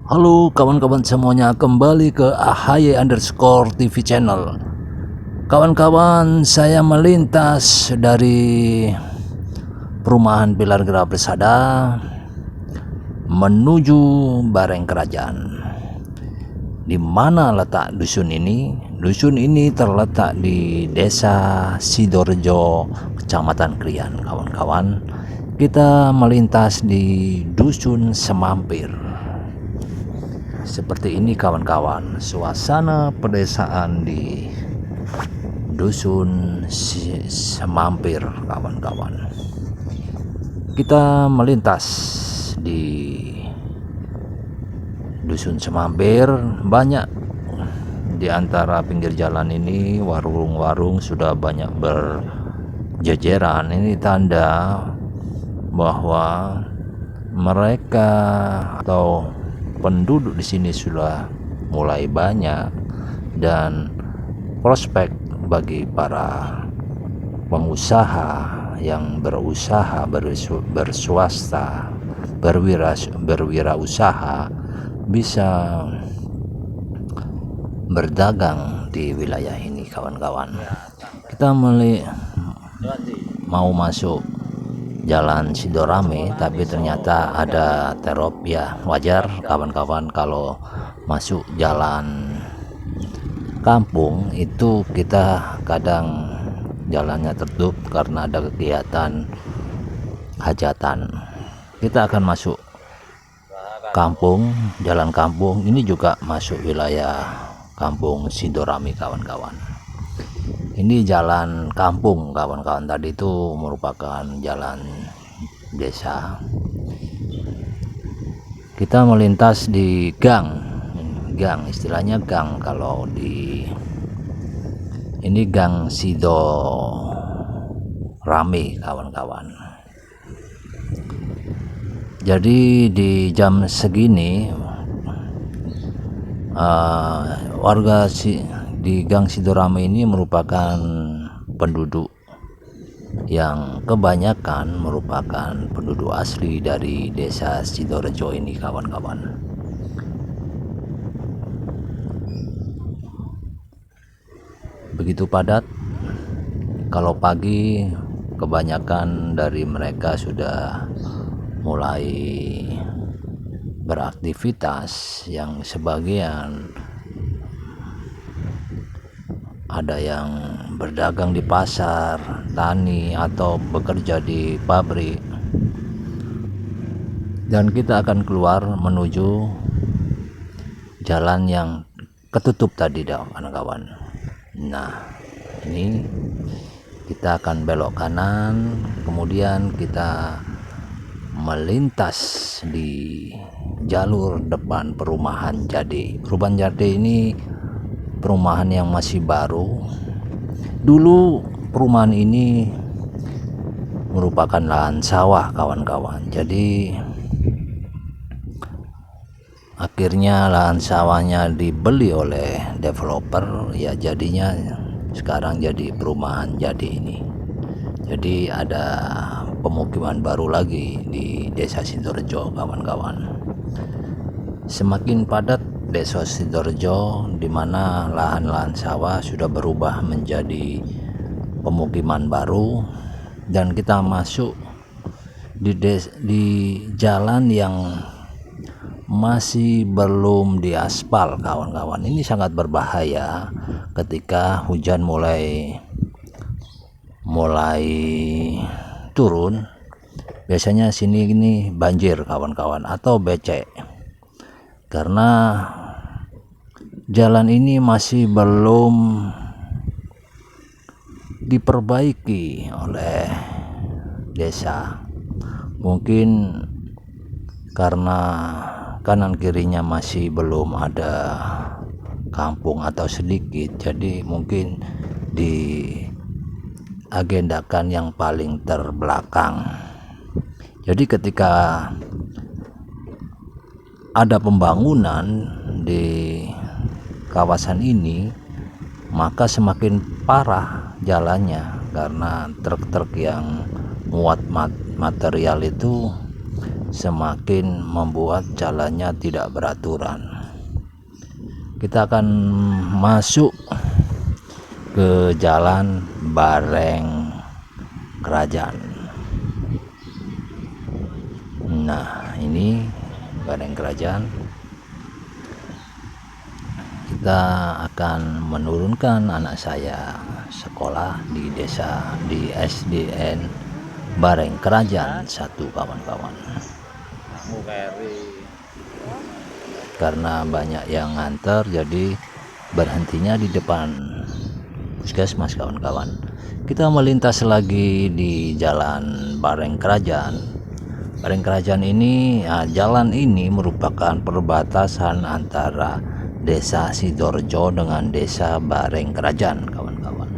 Halo kawan-kawan semuanya, kembali ke AHY_TV channel. Kawan-kawan, saya melintas dari perumahan Pilar Gera Persada menuju Bareng Kerajaan. Di mana letak dusun ini? Dusun ini terletak di Desa Sidorejo, Kecamatan Krian. Kawan-kawan, kita melintas di Dusun Semampir. Seperti ini kawan-kawan, suasana pedesaan di Dusun Semampir kawan-kawan. Kita melintas di Dusun Semampir, banyak di antara pinggir jalan ini warung-warung sudah banyak berjejeran. Ini tanda bahwa mereka atau penduduk di sini sudah mulai banyak, dan prospek bagi para pengusaha yang berusaha berswasta, berwirausaha bisa berdagang di wilayah ini kawan-kawan. Kita mau masuk Jalan Sidorame, tapi ternyata ada terop. Ya wajar kawan-kawan, kalau masuk jalan kampung itu kita kadang jalannya tertutup karena ada kegiatan hajatan. Kita akan masuk kampung, jalan kampung ini juga masuk wilayah kampung Sidorame kawan-kawan. Ini jalan kampung kawan-kawan, tadi itu merupakan jalan desa. Kita melintas di gang, istilahnya gang kalau di ini Gang Sidorame kawan-kawan. Jadi di jam segini warga di Gang Sidorame ini merupakan penduduk yang kebanyakan merupakan penduduk asli dari Desa Sidorejo ini kawan-kawan. Begitu padat. Kalau pagi kebanyakan dari mereka sudah mulai beraktivitas, yang sebagian ada yang berdagang di pasar, tani, atau bekerja di pabrik. Dan kita akan keluar menuju jalan yang ketutup tadi kawan-kawan. Nah, ini kita akan belok kanan, kemudian kita melintas di jalur depan perumahan Jade. Perumahan Jade ini perumahan yang masih baru. Dulu perumahan ini merupakan lahan sawah kawan-kawan. Jadi akhirnya lahan sawahnya dibeli oleh developer, ya jadinya sekarang jadi perumahan Jade ini. Jadi ada pemukiman baru lagi di Desa Sidorejo kawan-kawan. Semakin padat Desa Sidorejo, di mana lahan-lahan sawah sudah berubah menjadi pemukiman baru, dan kita masuk di jalan yang masih belum diaspal kawan-kawan. Ini sangat berbahaya ketika hujan mulai turun. Biasanya sini ini banjir kawan-kawan, atau becek, karena jalan ini masih belum diperbaiki oleh desa. Mungkin karena kanan kirinya masih belum ada kampung atau sedikit, jadi mungkin diagendakan yang paling terbelakang. Jadi ketika ada pembangunan di kawasan ini, maka semakin parah jalannya, karena truk-truk yang muat material itu semakin membuat jalannya tidak beraturan. Kita akan masuk ke jalan Bareng Kerajaan. Nah, ini Bareng Kerajaan. Kita akan menurunkan anak saya sekolah di desa, di SDN Bareng Kerajaan 1, kawan-kawan. Karena banyak yang nganter, jadi berhentinya di depan puskesmas, kawan-kawan. Kita melintas lagi di jalan Bareng Kerajaan. Bareng Kerajaan ini, jalan ini merupakan perbatasan antara desa Sidoarjo dengan desa Bareng Kerajaan, kawan-kawan.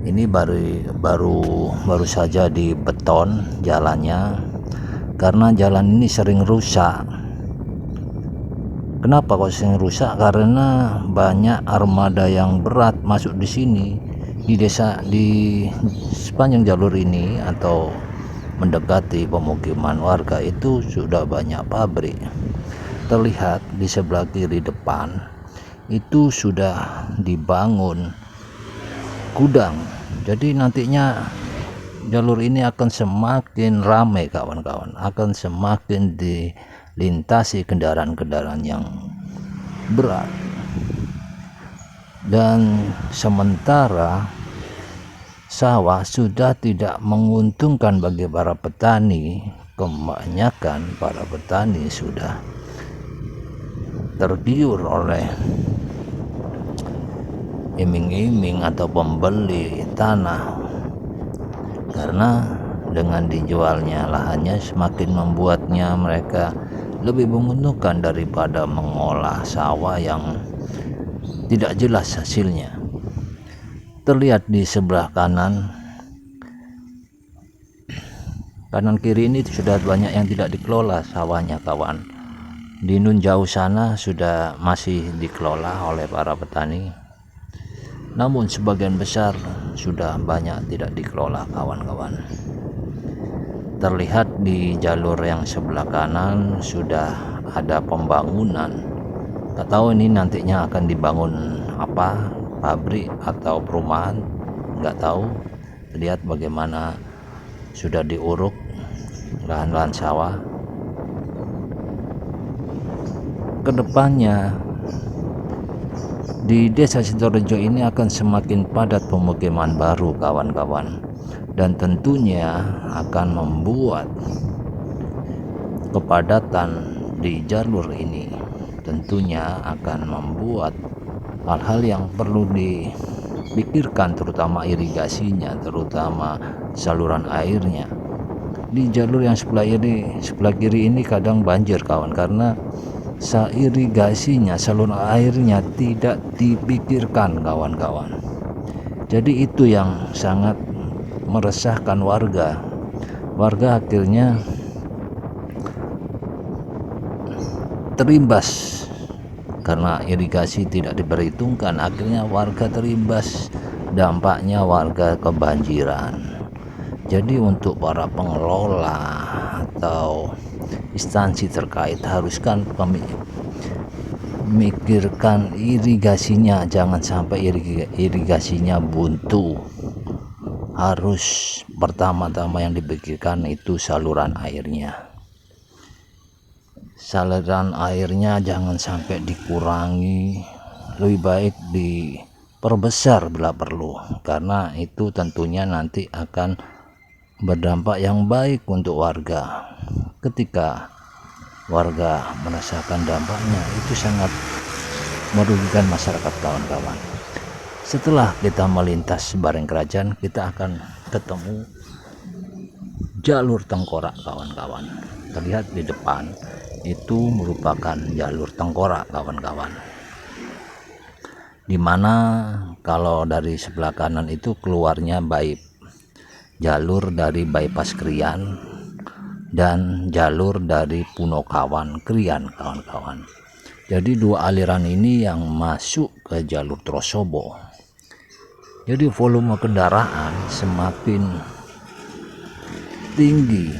Ini baru saja dibeton jalannya, karena jalan ini sering rusak. Kenapa kok sering rusak? Karena banyak armada yang berat masuk di sini, di desa, di sepanjang jalur ini atau mendekati pemukiman warga itu sudah banyak pabrik. Terlihat di sebelah kiri depan itu sudah dibangun gudang. Jadi nantinya jalur ini akan semakin ramai, kawan-kawan, akan semakin dilintasi kendaraan-kendaraan yang berat. Dan sementara sawah sudah tidak menguntungkan bagi para petani, kebanyakan para petani sudah tergiur oleh iming-iming atau pembeli tanah, karena dengan dijualnya lahannya semakin membuatnya mereka lebih menguntungkan daripada mengolah sawah yang tidak jelas hasilnya. Terlihat di sebelah kanan kiri ini sudah banyak yang tidak dikelola sawahnya, kawan. Di nun jauh sana sudah masih dikelola oleh para petani, namun sebagian besar sudah banyak tidak dikelola, kawan-kawan. Terlihat di jalur yang sebelah kanan sudah ada pembangunan. Tak tahu ini nantinya akan dibangun apa, pabrik atau perumahan, nggak tahu. Lihat bagaimana sudah diuruk lahan-lahan sawah. Kedepannya di desa Sidoarjo ini akan semakin padat pemukiman baru, kawan-kawan, dan tentunya akan membuat kepadatan di jalur ini. Tentunya akan membuat hal-hal yang perlu dipikirkan, terutama irigasinya, terutama saluran airnya. Di jalur yang sebelah kiri ini kadang banjir, kawan, karena irigasinya, saluran airnya tidak dipikirkan, kawan-kawan. Jadi itu yang sangat meresahkan warga. Warga akhirnya terimbas karena irigasi tidak diperhitungkan. Akhirnya warga terimbas, dampaknya warga kebanjiran. Jadi untuk para pengelola atau instansi terkait haruskan memikirkan irigasinya, jangan sampai irigasinya buntu. Harus pertama-tama yang dipikirkan itu saluran airnya. Saluran airnya jangan sampai dikurangi, lebih baik diperbesar bila perlu, karena itu tentunya nanti akan berdampak yang baik untuk warga. Ketika warga merasakan dampaknya, itu sangat merugikan masyarakat, kawan-kawan. Setelah kita melintas Bareng Kerajaan, kita akan ketemu jalur tengkorak, kawan-kawan. Terlihat di depan itu merupakan jalur tengkorak, kawan-kawan, dimana kalau dari sebelah kanan itu keluarnya jalur dari bypass Krian dan jalur dari Punokawan Krian, kawan-kawan. Jadi dua aliran ini yang masuk ke jalur Trosobo. Jadi volume kendaraan semakin tinggi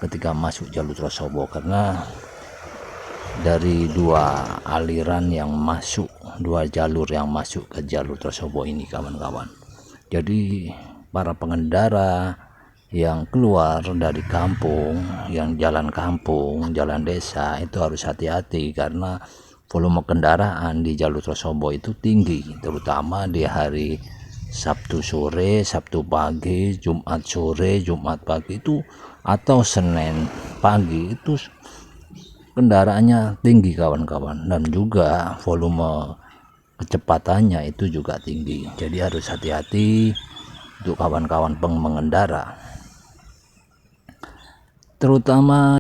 ketika masuk jalur Trosobo, karena dari dua aliran yang masuk, dua jalur yang masuk ke jalur Trosobo ini kawan-kawan. Jadi para pengendara yang keluar dari kampung, yang jalan kampung, jalan desa itu harus hati-hati, karena volume kendaraan di jalur Trosobo itu tinggi, terutama di hari Sabtu sore, Sabtu pagi, Jumat sore, Jumat pagi itu, atau Senin pagi itu kendaraannya tinggi kawan-kawan, dan juga volume kecepatannya itu juga tinggi. Jadi harus hati-hati untuk kawan-kawan pengendara, terutama